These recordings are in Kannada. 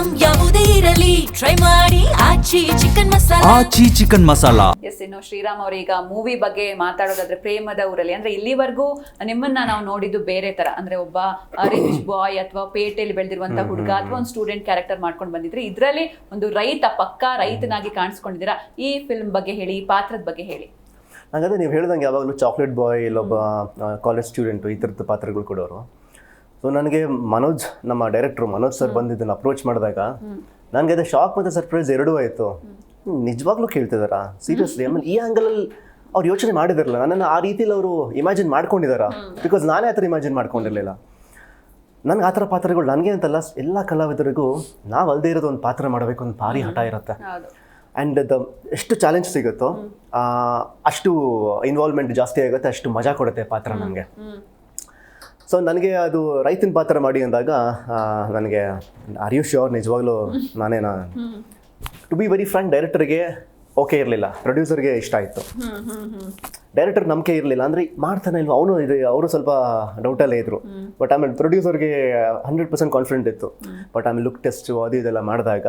ಐಟಂ ಯಾವುದೇ ಇರಲಿ ಟ್ರೈ ಮಾಡಿ ಆಚಿ ಚಿಕನ್ ಮಸಾಲಾ. ಎಸ್, ಇನ್ನು ಶ್ರೀರಾಮ್ ಅವರು ಈಗ ಮೂವಿ ಬಗ್ಗೆ ಮಾತಾಡೋದಾದ್ರೆ ಪ್ರೇಮದ ಊರಲ್ಲಿ, ಅಂದ್ರೆ ಇಲ್ಲಿವರೆಗೂ ನಿಮ್ಮನ್ನ ನಾವು ನೋಡಿದ್ದು ಬೇರೆ ತರ, ಅಂದ್ರೆ ಒಬ್ಬ ರಿಚ್ ಬಾಯ್ ಅಥವಾ ಪೇಟೆಯಲ್ಲಿ ಬೆಳೆದಿರುವಂತ ಹುಡುಗ ಅಥವಾ ಒಂದು ಸ್ಟೂಡೆಂಟ್ ಕ್ಯಾರೆಕ್ಟರ್ ಮಾಡ್ಕೊಂಡು ಬಂದಿದ್ರೆ, ಇದರಲ್ಲಿ ಒಂದು ಪಕ್ಕಾ ರೈತನಾಗಿ ಕಾಣಿಸ್ಕೊಂಡಿದ್ದೀರಾ. ಈ ಫಿಲ್ಮ್ ಬಗ್ಗೆ ಹೇಳಿ, ಈ ಪಾತ್ರದ ಬಗ್ಗೆ ಹೇಳಿ. ಹಾಗಾದ್ರೆ ನೀವು ಹೇಳ್ದಂಗೆ ಯಾವಾಗಲೂ ಚಾಕ್ಲೇಟ್ ಬಾಯ್ ಇಲ್ಲೊಬ್ಬ ಕಾಲೇಜ್ ಸ್ಟೂಡೆಂಟು ಈ ಥರದ ಪಾತ್ರಗಳು ಕೊಡೋರು. ಸೊ ನನಗೆ ಮನೋಜ್, ನಮ್ಮ ಡೈರೆಕ್ಟ್ರು ಮನೋಜ್ ಸರ್ ಬಂದಿದ್ದನ್ನು ಅಪ್ರೋಚ್ ಮಾಡಿದಾಗ ನನಗೆ ಅದು ಶಾಕ್ ಮತ್ತು ಸರ್ಪ್ರೈಸ್ ಎರಡೂ ಆಯಿತು. ನಿಜವಾಗ್ಲೂ ಕೇಳ್ತಿದಾರಾ ಸೀರಿಯಸ್ಲಿ? ಆಮೇಲೆ ಈ ಆ್ಯಂಗಲಲ್ಲಿ ಅವ್ರು ಯೋಚನೆ ಮಾಡಿದಾರಲ್ಲ, ನನ್ನನ್ನು ಆ ರೀತಿಯಲ್ಲಿ ಅವರು ಇಮ್ಯಾಜಿನ್ ಮಾಡ್ಕೊಂಡಿದ್ದಾರಾ? ಬಿಕಾಸ್ ನಾನೇ ಆ ಥರ ಇಮ್ಯಾಜಿನ್ ಮಾಡ್ಕೊಂಡಿರಲಿಲ್ಲ. ನನಗೆ ಆ ಥರ ಪಾತ್ರಗಳು ನನಗೆ ಅಂತಲ್ಲ, ಎಲ್ಲ ಕಲಾವಿದರಿಗೂ ನಾವು ಅಲ್ಲದೆ ಇರೋದು ಒಂದು ಪಾತ್ರ ಮಾಡಬೇಕು ಒಂದು ಭಾರಿ ಹಠ ಇರುತ್ತೆ. ಆ್ಯಂಡ್ ಎಷ್ಟು ಚಾಲೆಂಜ್ ಸಿಗುತ್ತೋ ಅಷ್ಟು ಇನ್ವಾಲ್ವ್ಮೆಂಟ್ ಜಾಸ್ತಿ ಆಗುತ್ತೆ, ಅಷ್ಟು ಮಜಾ ಕೊಡುತ್ತೆ ಪಾತ್ರ ನನಗೆ. ಸೊ ನನಗೆ ಅದು ರೈತನ ಪಾತ್ರ ಮಾಡಿ ಅಂದಾಗ ನನಗೆ ಆರ್ ಯು ಶ್ಯೂರ್ ನಿಜವಾಗ್ಲೂ ಟು ಬಿ ವೆರಿ ಫ್ರಾಂಕ್, ಡೈರೆಕ್ಟರ್ಗೆ ಓಕೆ ಇರಲಿಲ್ಲ, ಪ್ರೊಡ್ಯೂಸರ್ಗೆ ಇಷ್ಟ ಆಯಿತು. ಡೈರೆಕ್ಟರ್ ನಂಬಿಕೆ ಇರಲಿಲ್ಲ, ಅಂದರೆ ಮಾಡ್ತಾನೆ ಇಲ್ವ ಅವನು, ಅವರು ಸ್ವಲ್ಪ ಡೌಟಲ್ಲೇ ಇದ್ದರು. ಬಟ್ ಆಮೇಲೆ ಪ್ರೊಡ್ಯೂಸರ್ಗೆ 100% ಕಾನ್ಫಿಡೆಂಟ್ ಇತ್ತು. ಬಟ್ ಆಮೇಲೆ ಲುಕ್ ಟೆಸ್ಟು ಅದು ಇದೆಲ್ಲ ಮಾಡಿದಾಗ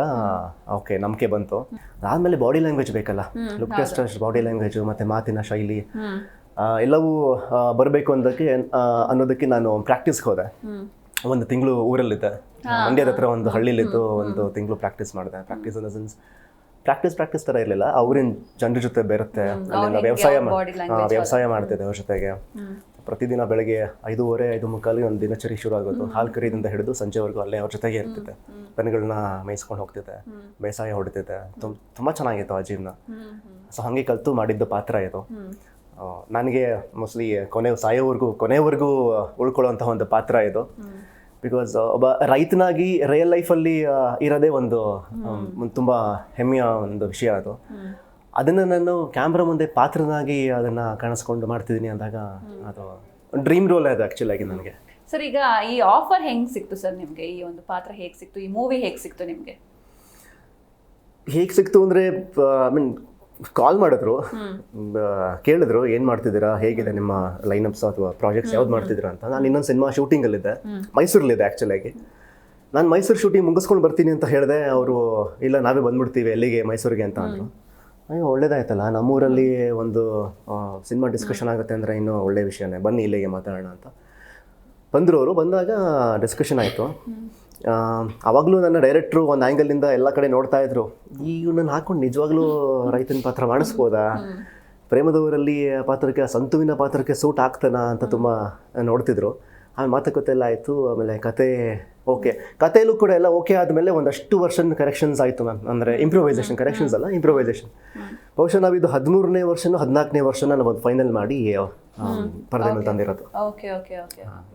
ಓಕೆ ನಂಬಿಕೆ ಬಂತು. ಅದಾದಮೇಲೆ ಬಾಡಿ ಲ್ಯಾಂಗ್ವೇಜ್ ಬೇಕಲ್ಲ, ಲುಕ್ ಟೆಸ್ಟ್ ಅಷ್ಟು ಬಾಡಿ ಲ್ಯಾಂಗ್ವೇಜು ಮತ್ತು ಮಾತಿನ ಶೈಲಿ ಎಲ್ಲವೂ ಬರಬೇಕು ಅನ್ನೋದಕ್ಕೆ ನಾನು ಪ್ರಾಕ್ಟೀಸ್ಗೆ ಹೋದೆ. ಒಂದು ತಿಂಗಳು ಊರಲ್ಲಿದ್ದೆ, ಮಂಡ್ಯದ ಹತ್ರ ಒಂದು ಹಳ್ಳಿಲಿದ್ದು ಒಂದು ತಿಂಗಳು ಪ್ರಾಕ್ಟೀಸ್ ಮಾಡಿದೆ. Practice in the sense practice ಥರ ಇರಲಿಲ್ಲ, ಅವ್ರಿನ ಜನರ ಜೊತೆ ಬೇರುತ್ತೆ. ಅಲ್ಲಿಂದ ವ್ಯವಸಾಯ ಮಾಡ್ತಿದ್ದೆ ಅವ್ರ ಜೊತೆಗೆ. ಪ್ರತಿದಿನ ಬೆಳಗ್ಗೆ 5:30, 5:45 ಒಂದು ದಿನಚರಿ ಶುರು ಆಗೋದು. ಹಾಲು ಕರೀದಿಂದ ಹಿಡಿದು ಸಂಜೆವರೆಗೂ ಅಲ್ಲೇ ಅವ್ರ ಜೊತೆಗೆ ಇರ್ತಿದ್ದೆ. ದನಗಳನ್ನ ಮೇಯಿಸ್ಕೊಂಡು ಹೋಗ್ತಿದ್ದೆ, ಬೇಸಾಯ ಹೊಡ್ತಿದ್ದೆ. ತುಂಬ ಚೆನ್ನಾಗಿತ್ತು ಆ ಜೀವನ. ಸೊ ಹಾಗೆ ಕಲಿತು ಮಾಡಿದ್ದು ಪಾತ್ರ ಇದು. ನನಗೆ ಮೋಸ್ಟ್ಲಿ ಕೊನೆವರೆಗೂ ಉಳ್ಕೊಳ್ಳೋಂತಹ ಒಂದು ಪಾತ್ರ ಇದು. ಬಿಕಾಸ್ ಒಬ್ಬ ರೈತನಾಗಿ ರಿಯಲ್ ಲೈಫಲ್ಲಿ ಇರೋದೇ ಒಂದು ತುಂಬ ಹೆಮ್ಮೆಯ ಒಂದು ವಿಷಯ ಅದು. ಅದನ್ನು ನಾನು ಕ್ಯಾಮ್ರಾ ಮುಂದೆ ಪಾತ್ರನಾಗಿ ಅದನ್ನು ಕಾಣಿಸ್ಕೊಂಡು ಮಾಡ್ತಿದ್ದೀನಿ ಅಂದಾಗ ಅದು ಡ್ರೀಮ್ ರೋಲ್ ಅದು ಆ್ಯಕ್ಚುಲಾಗಿ ನನಗೆ. ಸರ್, ಈಗ ಈ ಆಫರ್ ಹೆಂಗೆ ಸಿಕ್ತು ಸರ್ ನಿಮಗೆ? ಈ ಒಂದು ಪಾತ್ರ ಹೇಗೆ ಸಿಕ್ತು? ಈ ಮೂವಿ ಹೇಗೆ ಸಿಕ್ತು ನಿಮಗೆ? ಹೇಗೆ ಸಿಕ್ತು ಅಂದರೆ ಕಾಲ್ ಮಾಡಿದ್ರು, ಕೇಳಿದ್ರು ಏನು ಮಾಡ್ತಿದ್ದೀರಾ, ಹೇಗಿದೆ ನಿಮ್ಮ ಲೈನಪ್ಸ್ ಅಥವಾ ಪ್ರಾಜೆಕ್ಟ್ಸ್ ಯಾವ್ದು ಮಾಡ್ತಿದ್ದೀರಾ ಅಂತ. ನಾನು ಇನ್ನೊಂದು ಸಿನಿಮಾ ಶೂಟಿಂಗಲ್ಲಿದ್ದೆ, ಮೈಸೂರಲ್ಲಿದ್ದೆ ಆ್ಯಕ್ಚುಲಾಗಿ. ನಾನು ಮೈಸೂರು ಶೂಟಿಂಗ್ ಮುಗಿಸ್ಕೊಂಡು ಬರ್ತೀನಿ ಅಂತ ಹೇಳಿದೆ. ಅವರು ಇಲ್ಲ ನಾವೇ ಬಂದ್ಬಿಡ್ತೀವಿ ಎಲ್ಲಿಗೆ, ಮೈಸೂರಿಗೆ ಅಂತ ಅಂದರು. ಅಯ್ಯೋ ಒಳ್ಳೇದಾಯ್ತಲ್ಲ, ನಮ್ಮೂರಲ್ಲಿ ಒಂದು ಸಿನಿಮಾ ಡಿಸ್ಕಷನ್ ಆಗುತ್ತೆ ಅಂದರೆ ಇನ್ನೂ ಒಳ್ಳೆಯ ವಿಷಯನೇ, ಬನ್ನಿ ಇಲ್ಲಿಗೆ ಮಾತಾಡೋಣ ಅಂತ ಬಂದರು. ಅವರು ಬಂದಾಗ ಡಿಸ್ಕಷನ್ ಆಯಿತು. ಆವಾಗಲೂ ನನ್ನ ಡೈರೆಕ್ಟ್ರು ಒಂದು ಆ್ಯಂಗಲಿಂದ ಎಲ್ಲ ಕಡೆ ನೋಡ್ತಾ ಇದ್ರು, ಇವನನ್ನು ಹಾಕೊಂಡು ನಿಜವಾಗ್ಲೂ ರೈತನ ಪಾತ್ರ ಮಾಡಿಸ್ಬೋದಾ, ಪ್ರೇಮದ ಊರಲ್ಲಿ ಪಾತ್ರಕ್ಕೆ, ಸಂತುವಿನ ಪಾತ್ರಕ್ಕೆ ಸೂಟ್ ಆಗ್ತಾನಾ ಅಂತ ತುಂಬ ನೋಡ್ತಿದ್ರು. ಆಮೇಲೆ ಮಾತುಕತೆ ಎಲ್ಲ ಆಯಿತು. ಆಮೇಲೆ ಕಥೆಯಲ್ಲೂ ಕೂಡ ಎಲ್ಲ ಓಕೆ ಆದಮೇಲೆ ಒಂದಷ್ಟು ಕರೆಕ್ಷನ್ಸ್ ಆಯಿತು. ಅಂದರೆ ಇಂಪ್ರೂವೈಸೇಷನ್ ಬಹುಶಃ ನಾವಿದು 13ನೇ ವರ್ಷನೋ 14ನೇ ವರ್ಷನ ನಾವು ಒಂದು ಫೈನಲ್ ಮಾಡಿ ಪರದೆ ಮೇಲೆ ತಂದಿರೋದು.